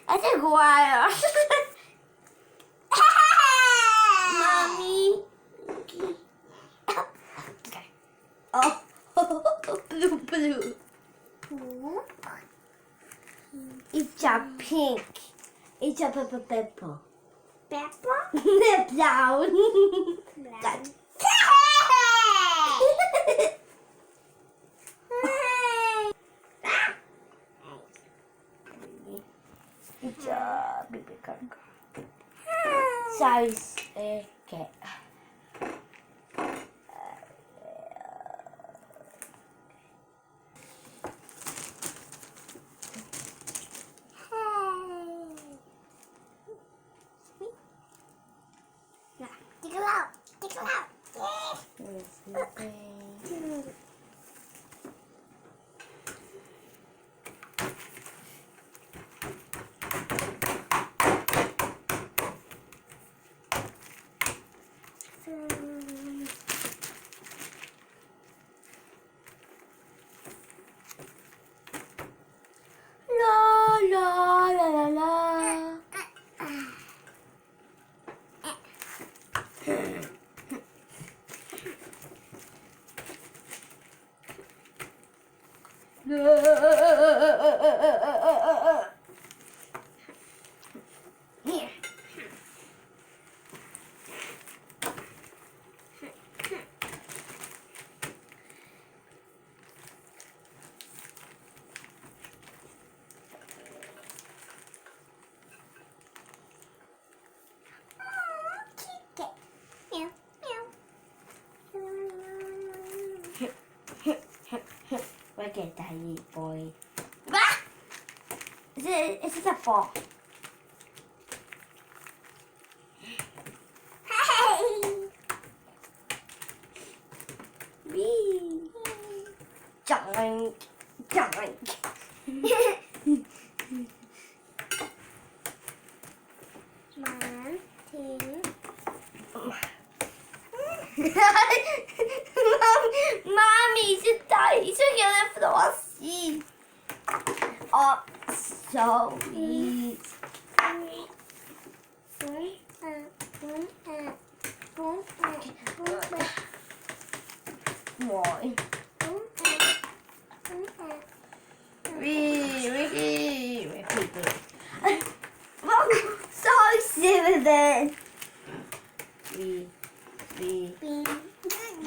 Ese es guayo. Mommy. Okay. Oh. Blue, blue. It's a pink. It's a purple. Pepper? Brown. Brown. It's a baby kangaroo. Size cat. Take it out. Take it out. La la la la la. Here. Look at tiny boy. Ah! Is it a ball? Wee. Joink. Joink. Mommy, c'est taille. Ce qu'il y a de aussi. Oh, so sweet. Boy. Ricky. So silly.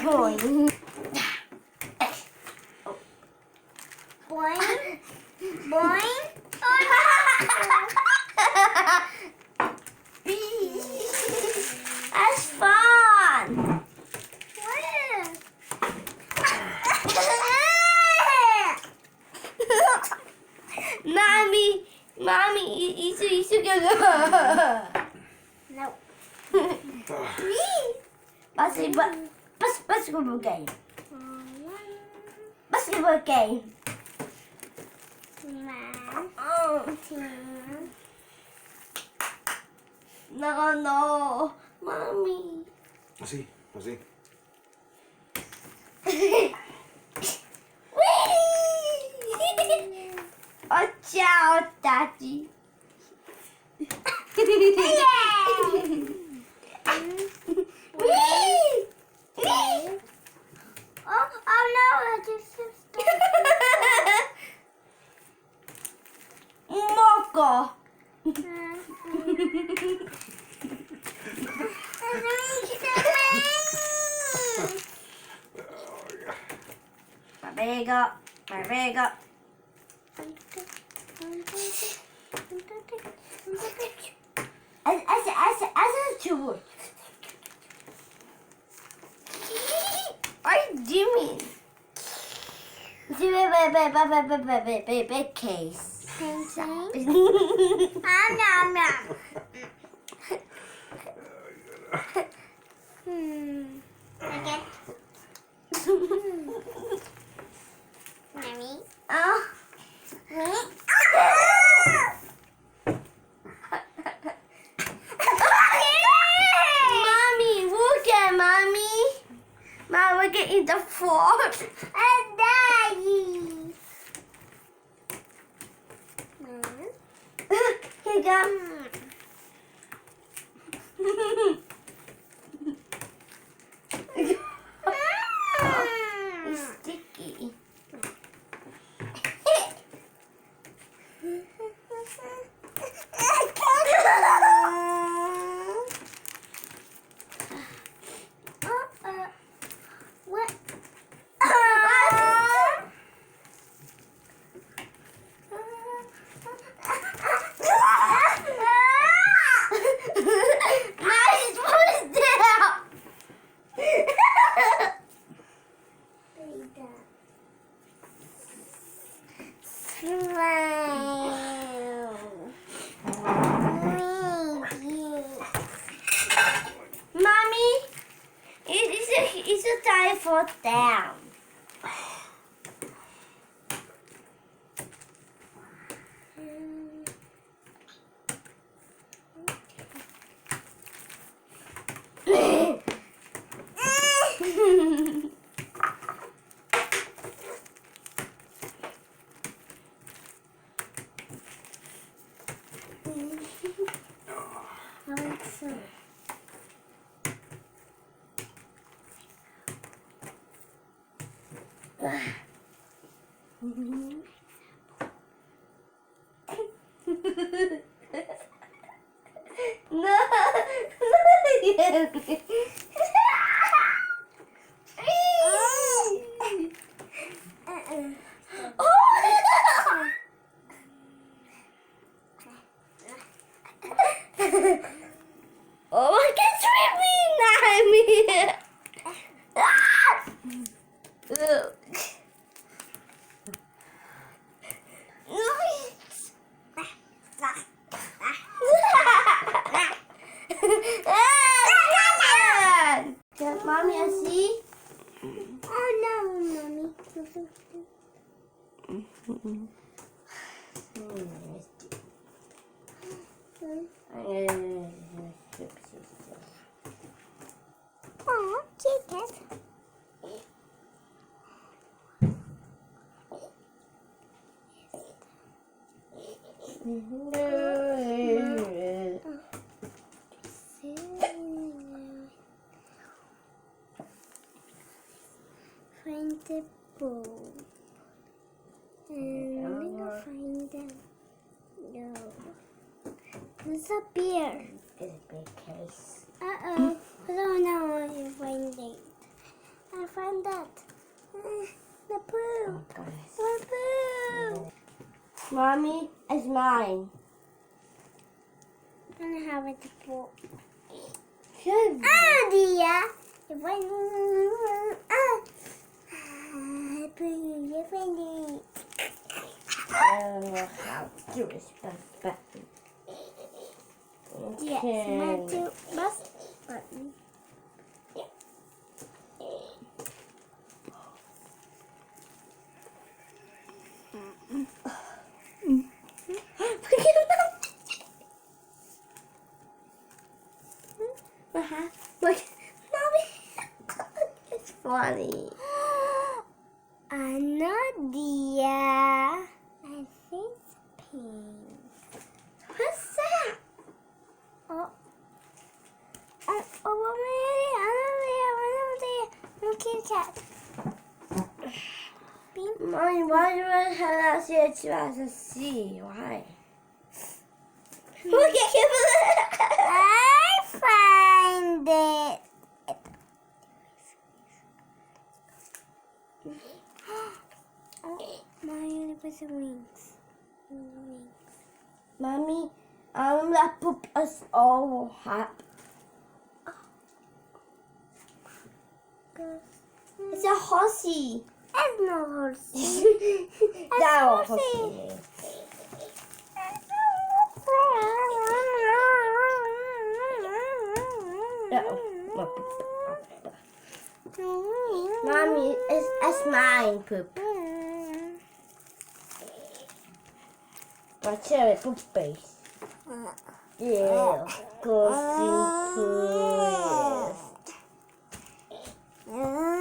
Boing. Boing. Boing. That's fun. Mommy, isu gonna. No. Basketball game. Basketball game. Oh. No, mommy. Así. Oh, ciao, Daddy. Oh no, I just Moco. My bag. As a tool. What are you doing? Big case. Okay. Mommy. Oh. Mommy, look at Mommy. Mom, we're getting the floor. And Daddy. juga. It's sticky. What? Nice, put it down. Mommy, it's a time for down. No. Oh my God, Mommy, I see. Oh no, Mommy. Oh, chicken. Find the bowl. And I'm gonna find them. No. There's a beer. It's a big case. Uh-oh. I don't know where you find it. I found that. The poo. Oh, goodness. The poo. Mommy, it's mine. I'm gonna have it the poo. Good. Ah, dear. You find you find it. How to respect. Yes, my two bus button. Look, Mommy. It's funny. Dear. I think it's pink. What's that? Oh, one Kit Kat. Pink. Mommy, why do I have that CH as a C? Why? Look at it. I find it. Oh, my universe wings. Mommy, I'm gonna poop us all hot. It's a horsey. It's no horsey. That was horsey. horsey. Mommy, it's mine poop. Watch out, poop face. Yeah, go see.